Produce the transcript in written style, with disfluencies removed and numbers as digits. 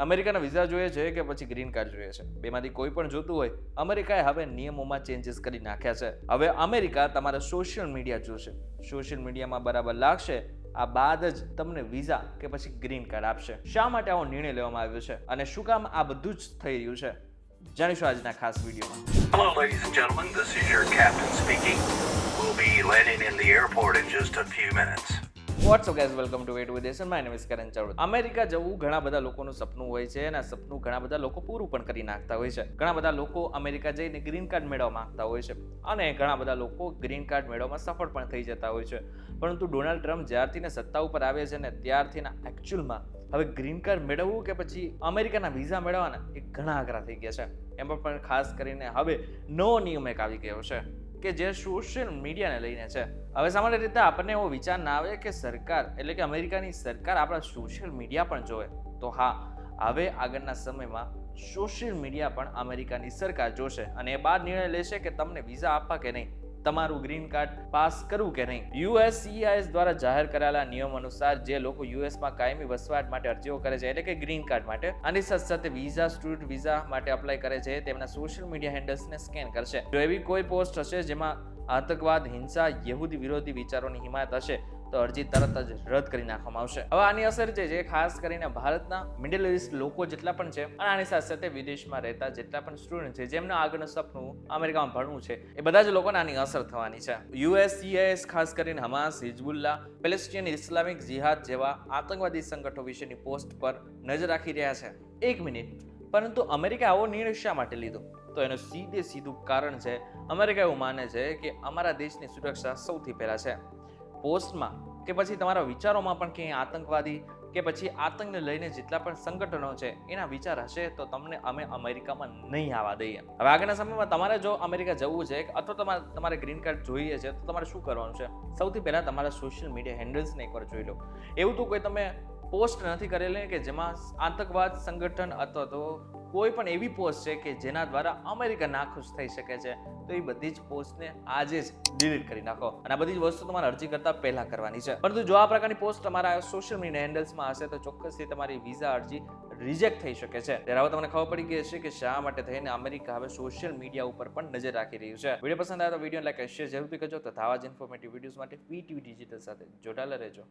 અમેરિકાના વિઝા જોઈએ છે કે પછી ગ્રીન કાર્ડ જોઈએ છે? બેમાંથી કોઈ પણ જોતું હોય, અમેરિકાએ હવે નિયમોમાં ચેન્જીસ કરી નાખ્યા છે. હવે અમેરિકા તમારે સોશિયલ મીડિયા જોશે. સોશિયલ મીડિયામાં બરાબર લાગશે, આ બાદ જ તમને વિઝા કે પછી ગ્રીન કાર્ડ આપશે. શા માટે આવો નિર્ણય લેવામાં આવ્યો છે અને શું કામ આ બધું જ થઈ રહ્યું છે, જાણીશું આજના ખાસ વિડીયોમાં. Hello, ladies and gentlemen. This is your captain speaking. We'll be landing in the airport in just a few minutes. What's up guys, welcome to Wait with This and my name is Karan Chawla. America જવું ઘણા બધા લોકોનું સપનું હોય છે અને આ સપનું ઘણા બધા લોકો પૂરું પણ કરી નાખતા હોય છે. ઘણા બધા લોકો અમેરિકા જઈને ગ્રીન કાર્ડ મેળવવા માંગતા હોય છે અને ઘણા બધા લોકો ગ્રીન કાર્ડ મેળવવામાં સફળ પણ થઈ જતા હોય છે. પરંતુ ડોનાલ્ડ ટ્રમ્પ જ્યારથી સત્તા ઉપર આવે છે ને ત્યારથી એકચ્યુઅલમાં હવે ગ્રીન કાર્ડ મેળવવું કે પછી અમેરિકાના વિઝા મેળવવાના એ ઘણા અઘરા થઈ ગયા છે. એમાં પણ ખાસ કરીને હવે નવો નિયમ એક આવી ગયો છે કે જે સોશિયલ મીડિયાને લઈને છે. હવે સામાન્ય રીતે આપણને એવો વિચાર ના આવે કે સરકાર એટલે કે અમેરિકાની સરકાર આપણા સોશિયલ મીડિયા પણ જોવે. તો હા, હવે આગળના સમયમાં સોશિયલ મીડિયા પણ અમેરિકાની સરકાર જોશે અને એ બાદ નિર્ણય લેશે કે તમને વિઝા આપવા કે નહીં, તમારું ગ્રીન કાર્ડ પાસ કરવું કે નહીં. USCIS દ્વારા જાહેર કરાયેલા નિયમ અનુસાર જે લોકો યુએસમાં કાયમી વસવાટ માટે અરજીઓ કરે છે એટલે કે ગ્રીન કાર્ડ માટે, આની સાથે સાથે વિઝા, સ્ટુડન્ટ વિઝા માટે અપ્લાય કરે છે, તેમના સોશિયલ મીડિયા હેન્ડલ્સને સ્કેન કરશે. જો એવી કોઈ પોસ્ટ હશે જેમાં આતંકવાદ, હિંસા, યહૂદી વિરોધી વિચારોની હિમાયત હશે તો અરજી તરત જ રદ કરી નાખવામાં આવશે. હવે આની અસર જે ખાસ કરીને ભારતના મિડલ ઇસ્ટ લોકો જેટલા પણ છે અને આની સાથે સાથે વિદેશમાં રહેતા જેટલા પણ સ્ટુડન્ટ છે જેમના આગળનું સપનું અમેરિકામાં ભણવું છે, એ બધા જ લોકોને આની અસર થવાની છે. USCIS ખાસ કરીને હમાસ, હિઝબુલ્લા, પેલેસ્ટીન ઇસ્લામિક જિહાદ જેવા આતંકવાદી સંગઠનો વિશેની પોસ્ટ પર નજર રાખી રહ્યા છે. એક મિનિટ, પરંતુ અમેરિકા આવો નિર્ણય શા માટે લીધો? તો એનું સીધું કારણ છે, અમેરિકા એવું માને છે કે અમારા દેશની સુરક્ષા સૌથી પહેલા છે. પોસ્ટમાં કે પછી તમારા વિચારોમાં પણ ક્યાંય આતંકવાદી કે પછી આતંકને લઈને જેટલા પણ સંગઠનો છે એના વિચાર હશે તો તમને અમે અમેરિકામાં નહીં આવવા દઈએ. હવે આગળના સમયમાં તમારે જો અમેરિકા જવું છે અથવા તમારે ગ્રીન કાર્ડ જોઈએ છે તો તમારે શું કરવાનું છે? સૌથી પહેલા તમારા સોશિયલ મીડિયા હેન્ડલ્સને એકવાર જોઈ લો. એવું તો કોઈ તમે પોસ્ટ નથી કરેલી કે જેમાં આતંકવાદ સંગઠન અથવા તો કોઈ પણ એવી પોસ્ટ છે કે જેના દ્વારા અમેરિકા નાખુશ થઈ શકે છે, તો એ બધી જ પોસ્ટને આજે જ ડિલીટ કરી નાખો. અને આ બધી જ વસ્તુ તમારે અરજી કરતા પહેલા કરવાની છે. પરંતુ જો આ પ્રકારની પોસ્ટ તમારા સોશિયલ મીડિયા હેન્ડલ્સમાં હશે તો ચોક્કસથી તમારી વિઝા અરજી રિજેક્ટ થઈ શકે છે. ત્યારે હવે તમને ખબર પડી ગઈ હશે કે શા માટે થઈને અમેરિકા હવે સોશિયલ મીડિયા ઉપર પણ નજર રાખી રહ્યું છે. વિડીયો પસંદ આવે તો વિડીયો લાઈક શેર જરૂરથી કરજો તથા આવા જ ઇન્ફોર્મેટિવ વિડીયોઝ માટે PTV ડિજિટલ સાથે જોડાયેલા રહેજો.